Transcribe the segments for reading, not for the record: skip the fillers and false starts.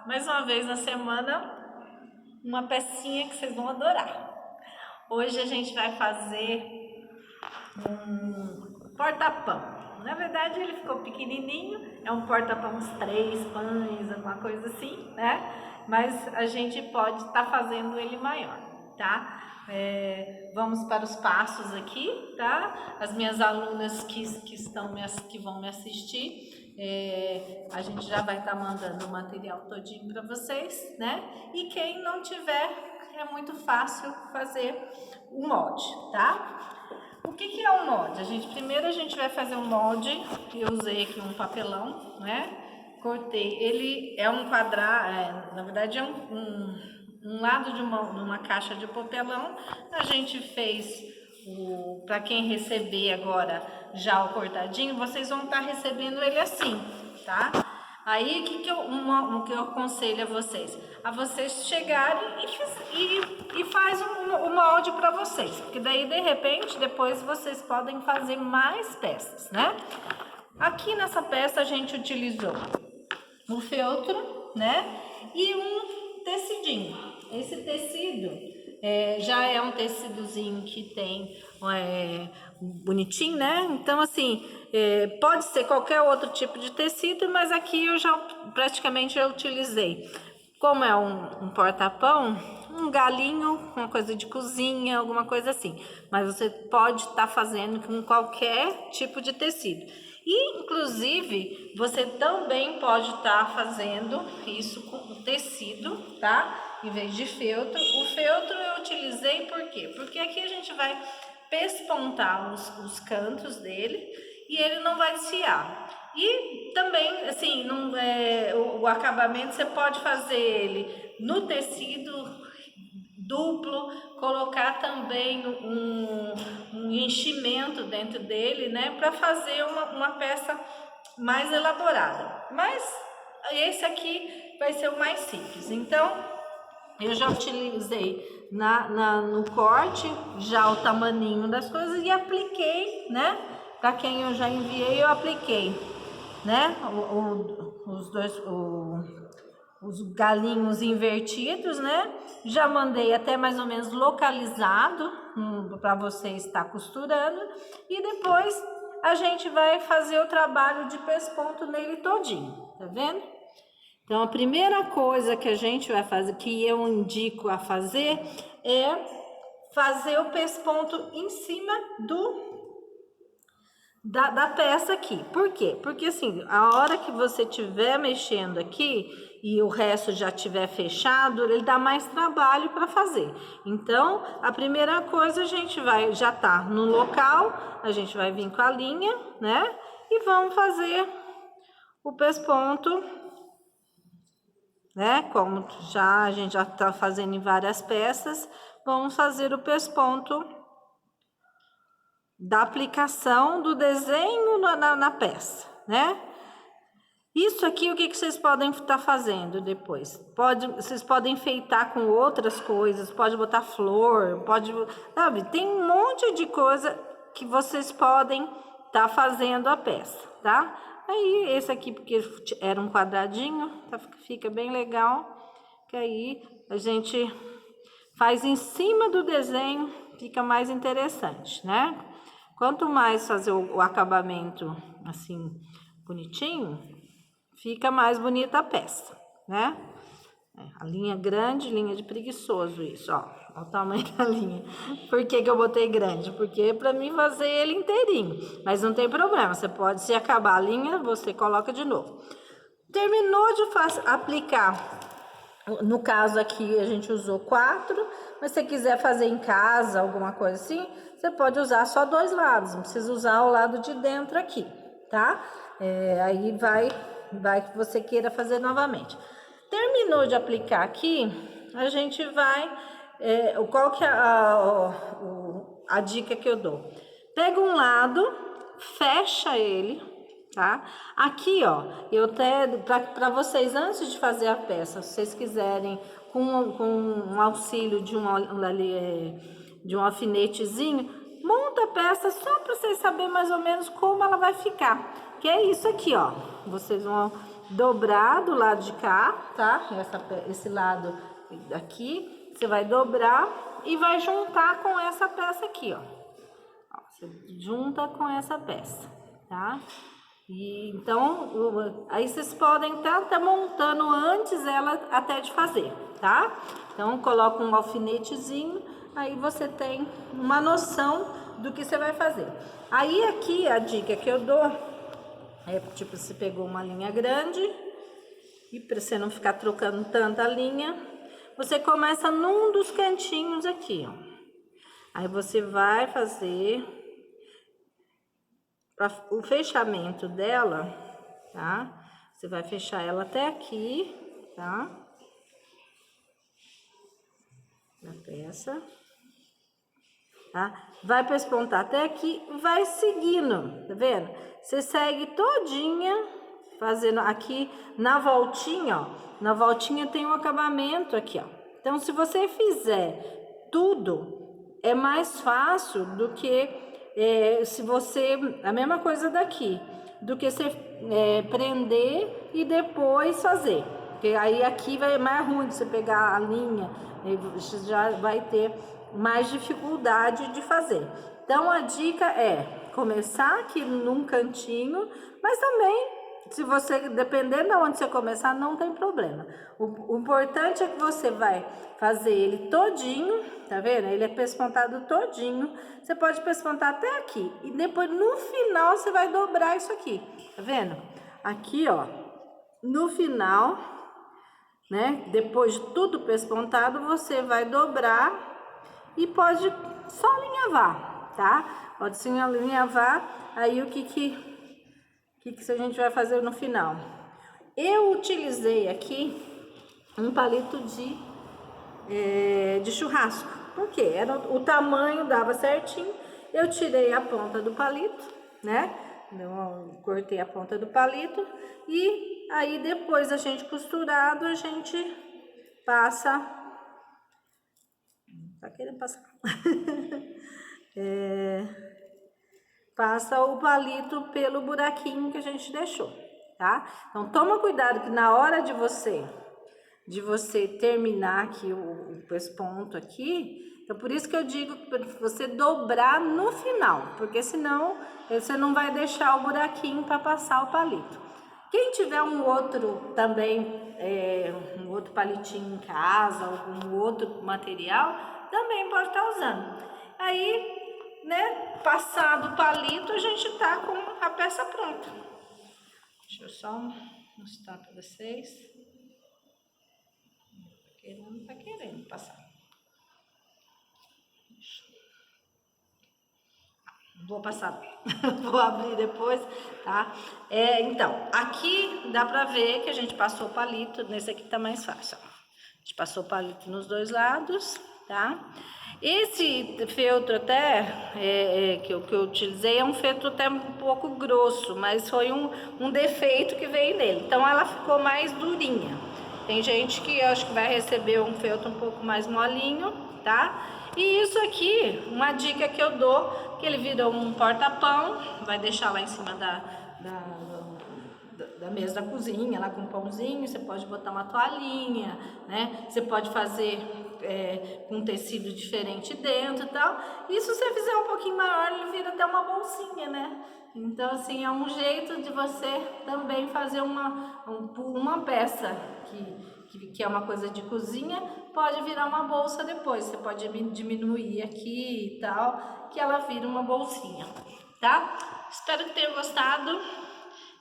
mais uma vez na semana uma pecinha que vocês vão adorar. Hoje a gente vai fazer um porta-pão. Na verdade ele ficou pequenininho, é um porta-pão uns 3 pães, alguma coisa assim, né? Mas a gente pode estar fazendo ele maior, tá? Vamos para os passos aqui, tá? As minhas alunas que vão me assistir, a gente já vai estar mandando o material todinho para vocês, né? E quem não tiver, é muito fácil fazer o molde, tá? O que é um molde? Primeiro a gente vai fazer um molde. Eu usei aqui um papelão, né? Cortei. Ele é um quadrado, na verdade é um lado de uma caixa de papelão. A gente fez para quem receber agora já o cortadinho, vocês vão estar recebendo ele assim, tá? Aí, o que eu aconselho a vocês? A vocês chegarem e faz um molde para vocês. Porque daí, de repente, depois vocês podem fazer mais peças, né? Aqui nessa peça a gente utilizou o feltro, né? E um tecidinho. Esse tecido já é um tecidozinho que tem bonitinho, né? Então, assim, pode ser qualquer outro tipo de tecido, mas aqui eu já praticamente utilizei. Como é um porta-pão, um galinho, uma coisa de cozinha, alguma coisa assim. Mas você pode estar fazendo com qualquer tipo de tecido. E, inclusive, você também pode estar fazendo isso com tecido, tá? Em vez de feltro. O feltro eu utilizei por quê? Porque aqui a gente vai pespontar os cantos dele e ele não vai desfiar. E também, assim, o acabamento você pode fazer ele no tecido duplo, colocar também um enchimento dentro dele, né, para fazer uma peça mais elaborada. Mas esse aqui vai ser o mais simples. Então, eu já utilizei no corte já o tamaninho das coisas e apliquei, né? Para quem eu já enviei, eu apliquei, né? Os galinhos invertidos, né? Já mandei até mais ou menos localizado para você estar costurando e depois a gente vai fazer o trabalho de pesponto nele todinho, tá vendo? Então a primeira coisa que a gente vai fazer, que eu indico a fazer, é fazer o pesponto em cima da peça aqui. Por quê? Porque assim, a hora que você estiver mexendo aqui e o resto já estiver fechado, ele dá mais trabalho para fazer. Então, a primeira coisa a gente vai, já tá no local, a gente vai vir com a linha, né? E vamos fazer o pesponto, né? Como a gente já tá fazendo em várias peças, vamos fazer o pesponto da aplicação do desenho na peça, né? Isso aqui, o que vocês podem estar fazendo depois? Vocês podem enfeitar com outras coisas, pode botar flor, sabe? Tem um monte de coisa que vocês podem estar fazendo a peça, tá? Aí, esse aqui, porque era um quadradinho, tá, fica bem legal, que aí a gente faz em cima do desenho, fica mais interessante, né? Quanto mais fazer o acabamento assim, bonitinho, fica mais bonita a peça, né? A linha grande, linha de preguiçoso, isso, ó. Olha o tamanho da linha. Por que eu botei grande? Porque para mim fazer ele inteirinho. Mas não tem problema, você pode, se acabar a linha, você coloca de novo. Terminou de aplicar, no caso aqui a gente usou 4, mas se você quiser fazer em casa, alguma coisa assim, você pode usar só 2 lados, não precisa usar o lado de dentro aqui, tá? Aí vai que você queira fazer novamente. Terminou de aplicar aqui, a gente vai, qual que é a dica que eu dou? Pega um lado, fecha ele, tá? Aqui, ó, eu até, para vocês, antes de fazer a peça, se vocês quiserem, com um auxílio de um alfinetezinho, monta a peça só para vocês saberem mais ou menos como ela vai ficar. Que é isso aqui, ó. Vocês vão dobrar do lado de cá, tá? Esse lado aqui, você vai dobrar e vai juntar com essa peça aqui, ó. Você junta com essa peça, tá? E então, aí vocês podem estar até montando antes ela até de fazer, tá? Então, coloca um alfinetezinho, aí você tem uma noção do que você vai fazer. Aí aqui a dica que eu dou é, tipo, você pegou uma linha grande e para você não ficar trocando tanta linha, você começa num dos cantinhos aqui, ó. Aí você vai fazer o fechamento dela, tá? Você vai fechar ela até aqui, tá? Na peça, tá? Vai pespontar até aqui, vai seguindo, tá vendo? Você segue todinha, fazendo aqui na voltinha, ó. Na voltinha tem um acabamento aqui, ó. Então, se você fizer tudo, é mais fácil do que se você, a mesma coisa daqui, do que você prender e depois fazer. Porque aí aqui vai mais ruim de você pegar a linha, você já vai ter mais dificuldade de fazer. Então a dica é começar aqui num cantinho, mas também, se você, dependendo de onde você começar, não tem problema. O importante é que você vai fazer ele todinho, tá vendo? Ele é pespontado todinho. Você pode pespontar até aqui. E depois, no final, você vai dobrar isso aqui. Tá vendo? Aqui, ó. No final, né? Depois de tudo pespontado, você vai dobrar e pode só alinhavar, tá? Pode sim alinhavar. Aí, o que a gente vai fazer no final? Eu utilizei aqui um palito de churrasco, porque era o tamanho dava certinho. Eu tirei a ponta do palito, né? Eu cortei a ponta do palito e aí depois a gente costurado a gente passa. Tá querendo passar? Passa o palito pelo buraquinho que a gente deixou, tá? Então toma cuidado que na hora de você terminar aqui o pesponto aqui, então por isso que eu digo para você dobrar no final, porque senão você não vai deixar o buraquinho para passar o palito. Quem tiver um outro também, um outro palitinho em casa, algum outro material, também pode estar usando. Aí, né, passado o palito, a gente tá com a peça pronta. Deixa eu só mostrar para vocês. Não tá querendo passar. Vou passar, vou abrir depois, tá? Então, aqui dá pra ver que a gente passou o palito, nesse aqui tá mais fácil, ó. A gente passou o palito nos dois lados, tá? Esse feltro até, que eu utilizei, é um feltro até um pouco grosso, mas foi um defeito que veio nele. Então, ela ficou mais durinha. Tem gente que eu acho que vai receber um feltro um pouco mais molinho, tá? E isso aqui, uma dica que eu dou, que ele virou um porta-pão, vai deixar lá em cima da mesa da cozinha, lá com um pãozinho, você pode botar uma toalhinha, né? Você pode fazer com tecido diferente dentro e tal. E se você fizer um pouquinho maior, ele vira até uma bolsinha, né? Então, assim, é um jeito de você também fazer uma peça que é uma coisa de cozinha, pode virar uma bolsa depois. Você pode diminuir aqui e tal, que ela vira uma bolsinha, tá? Espero que tenham gostado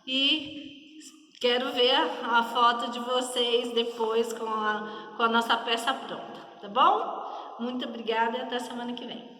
e quero ver a foto de vocês depois com a nossa peça pronta, tá bom? Muito obrigada e até semana que vem.